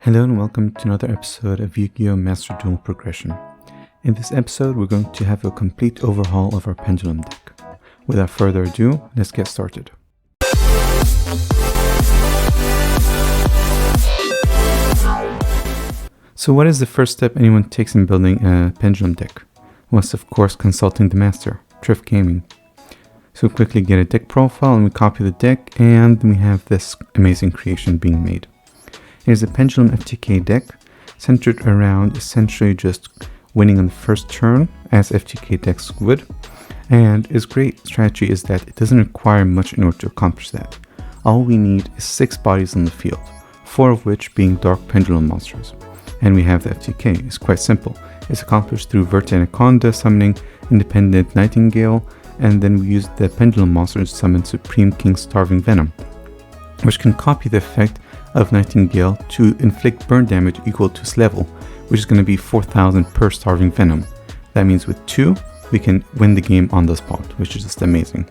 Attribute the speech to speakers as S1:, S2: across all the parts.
S1: Hello and welcome to another episode of Yu-Gi-Oh! Master Duel Progression. In this episode, we're going to have a complete overhaul of our pendulum deck. Without further ado, let's get started. So what is the first step anyone takes in building a pendulum deck? Well, it's of course consulting the master, Trif Gaming. So we quickly get a deck profile and we copy the deck, and we have this amazing creation being made. Here's a pendulum FTK deck centered around essentially just winning on the first turn, as FTK decks would. And its great strategy is that it doesn't require much in order to accomplish that. All we need is 6 bodies on the field, 4 of which being dark pendulum monsters. And we have the FTK. It's quite simple. It's accomplished through Verta Anaconda summoning Independent Nightingale, and then we use the pendulum monsters to summon Supreme King Starving Venom, which can copy the effect of Nightingale to inflict burn damage equal to its level, which is going to be 4,000 per Starving Venom. That means with 2, we can win the game on the spot, which is just amazing.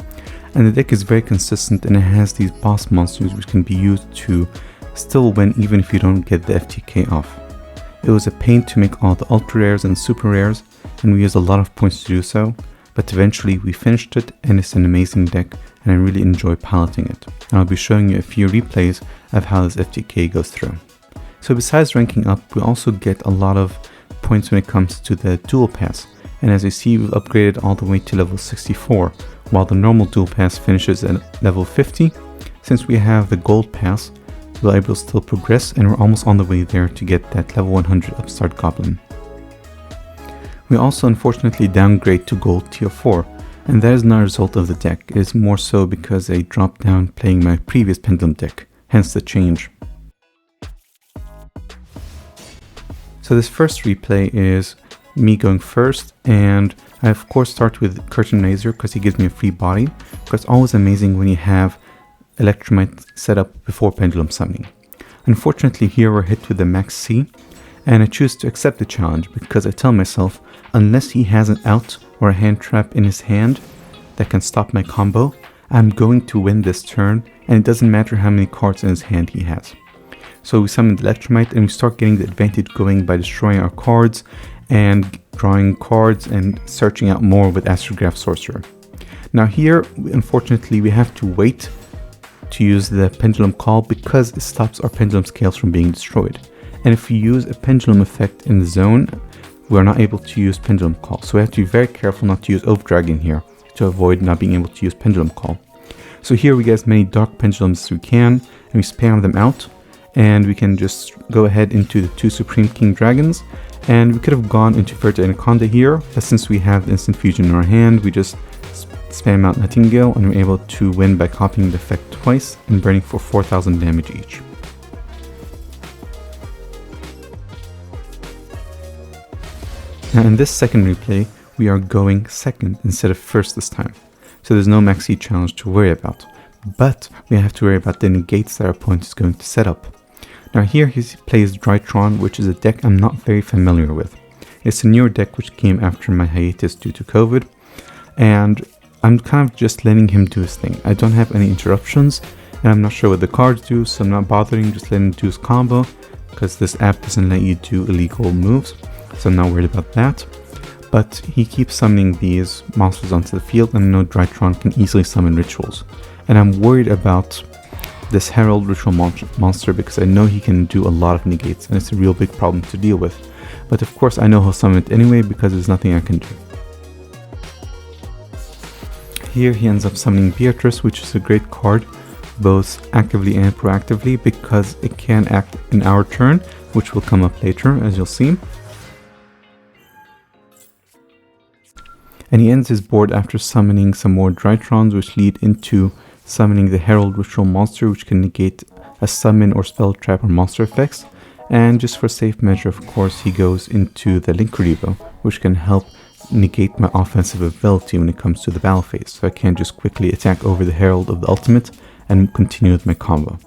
S1: And the deck is very consistent, and it has these boss monsters which can be used to still win even if you don't get the FTK off. It was a pain to make all the ultra rares and super rares, and we used a lot of points to do so, but eventually we finished it, and it's an amazing deck, and I really enjoy piloting it. And I'll be showing you a few replays of how this FTK goes through. So besides ranking up, we also get a lot of points when it comes to the dual pass. And as you see, we've upgraded all the way to level 64, while the normal dual pass finishes at level 50. Since we have the gold pass, we're able to still progress, and we're almost on the way there to get that level 100 upstart goblin. We also unfortunately downgrade to gold tier 4, and that is not a result of the deck. It is more so because I dropped down playing my previous pendulum deck, hence the change. So this first replay is me going first, and I of course start with Curtain Razor because he gives me a free body, because it's always amazing when you have Electromite set up before pendulum summoning. Unfortunately here we're hit with the max C, and I choose to accept the challenge because I tell myself, unless he has an out or a hand trap in his hand that can stop my combo, I'm going to win this turn, and it doesn't matter how many cards in his hand he has. So we summon the Electromite, and we start getting the advantage going by destroying our cards and drawing cards and searching out more with Astrograph Sorcerer. Now here, unfortunately, we have to wait to use the Pendulum Call because it stops our pendulum scales from being destroyed. And if we use a pendulum effect in the zone, we're not able to use Pendulum Call. So we have to be very careful not to use Overdragon here to avoid not being able to use Pendulum Call. So here we get as many dark pendulums as we can, and we spam them out, and we can just go ahead into the 2 Supreme King Dragons, and we could have gone into Verta Anaconda here, but since we have the Instant Fusion in our hand, we just spam out Nightingale, and we're able to win by copying the effect twice and burning for 4,000 damage each. Now in this second replay, we are going second instead of first this time. So there's no maxi challenge to worry about. But we have to worry about the negates that our opponent is going to set up. Now here he plays Drytron, which is a deck I'm not very familiar with. It's a newer deck which came after my hiatus due to COVID. And I'm kind of just letting him do his thing. I don't have any interruptions, and I'm not sure what the cards do, so I'm not bothering, just letting him do his combo, because this app doesn't let you do illegal moves. So I'm not worried about that, but he keeps summoning these monsters onto the field, and I know Drytron can easily summon rituals. And I'm worried about this Herald Ritual monster because I know he can do a lot of negates, and it's a real big problem to deal with. But of course I know he'll summon it anyway because there's nothing I can do. Here he ends up summoning Beatrice, which is a great card, both actively and proactively, because it can act in our turn, which will come up later, as you'll see. And he ends his board after summoning some more Drytrons, which lead into summoning the Herald Ritual monster, which can negate a summon or spell trap or monster effects. And just for safe measure, of course, he goes into the Linkuribo, which can help negate my offensive ability when it comes to the battle phase. So I can just quickly attack over the Herald of the Ultimate and continue with my combo.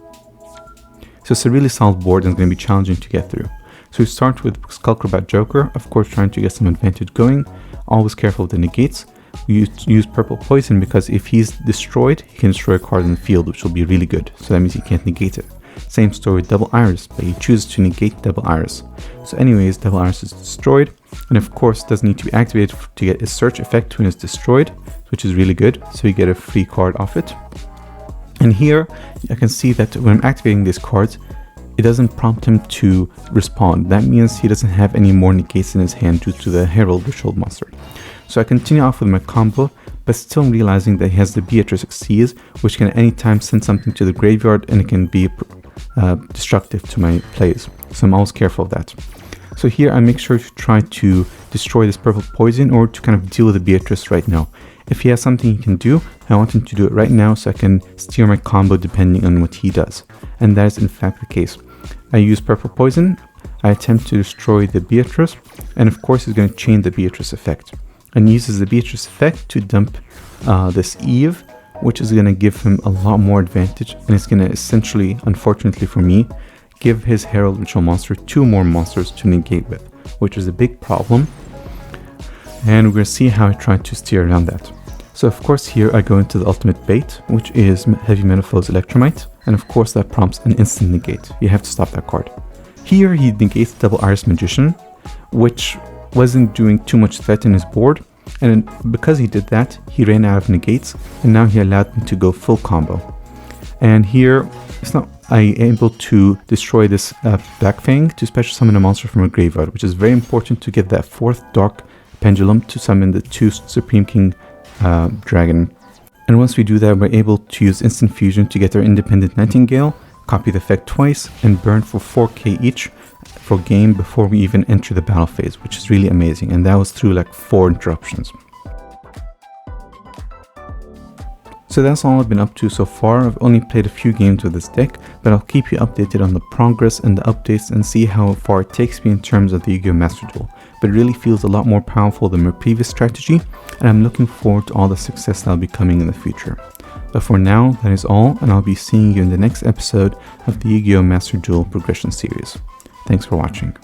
S1: So it's a really solid board and it's going to be challenging to get through. So we start with Skullcrobat Joker, of course trying to get some advantage going, always careful with the negates, we use purple poison because if he's destroyed, he can destroy a card in the field, which will be really good. So that means he can't negate it. Same story with double iris, but he chooses to negate double iris. So anyways, double iris is destroyed, and of course doesn't need to be activated to get a search effect when it's destroyed, which is really good. So you get a free card off it. And here I can see that when I'm activating these cards, it doesn't prompt him to respond. That means he doesn't have any more negates in his hand due to the Herald Ritual monster. So I continue off with my combo, but still realizing that he has the Beatrice Xyz, which can at any time send something to the graveyard, and it can be destructive to my plays. So I'm always careful of that. So here I make sure to try to destroy this purple poison or to kind of deal with the Beatrice right now. If he has something he can do, I want him to do it right now so I can steer my combo depending on what he does. And that is in fact the case. I use purple poison, I attempt to destroy the Beatrice, and of course he's going to chain the Beatrice effect. And uses the Beatrice effect to dump this Eve, which is going to give him a lot more advantage, and it's going to essentially, unfortunately for me, give his Herald Ritual monster 2 more monsters to negate with, which is a big problem. And we're going to see how I try to steer around that. So of course here I go into the ultimate bait, which is Heavy Metalfoes Electromite, and of course that prompts an instant negate. You have to stop that card. Here he negates Double Iris Magician, which wasn't doing too much threat in his board, and because he did that, he ran out of negates, and now he allowed me to go full combo. And here, I am able to destroy this Black Fang to special summon a monster from a graveyard, which is very important to get that 4th Dark Pendulum to summon the 2 Supreme King Dragon. And once we do that, we're able to use Instant Fusion to get our Independent Nightingale, copy the effect twice, and burn for 4k each for game before we even enter the battle phase, which is really amazing. And that was through like 4 interruptions. So that's all I've been up to so far. I've only played a few games with this deck, but I'll keep you updated on the progress and the updates and see how far it takes me in terms of the Yu-Gi-Oh! Master Duel. But it really feels a lot more powerful than my previous strategy, and I'm looking forward to all the success that'll be coming in the future. But for now, that is all, and I'll be seeing you in the next episode of the Yu-Gi-Oh! Master Duel Progression Series. Thanks for watching.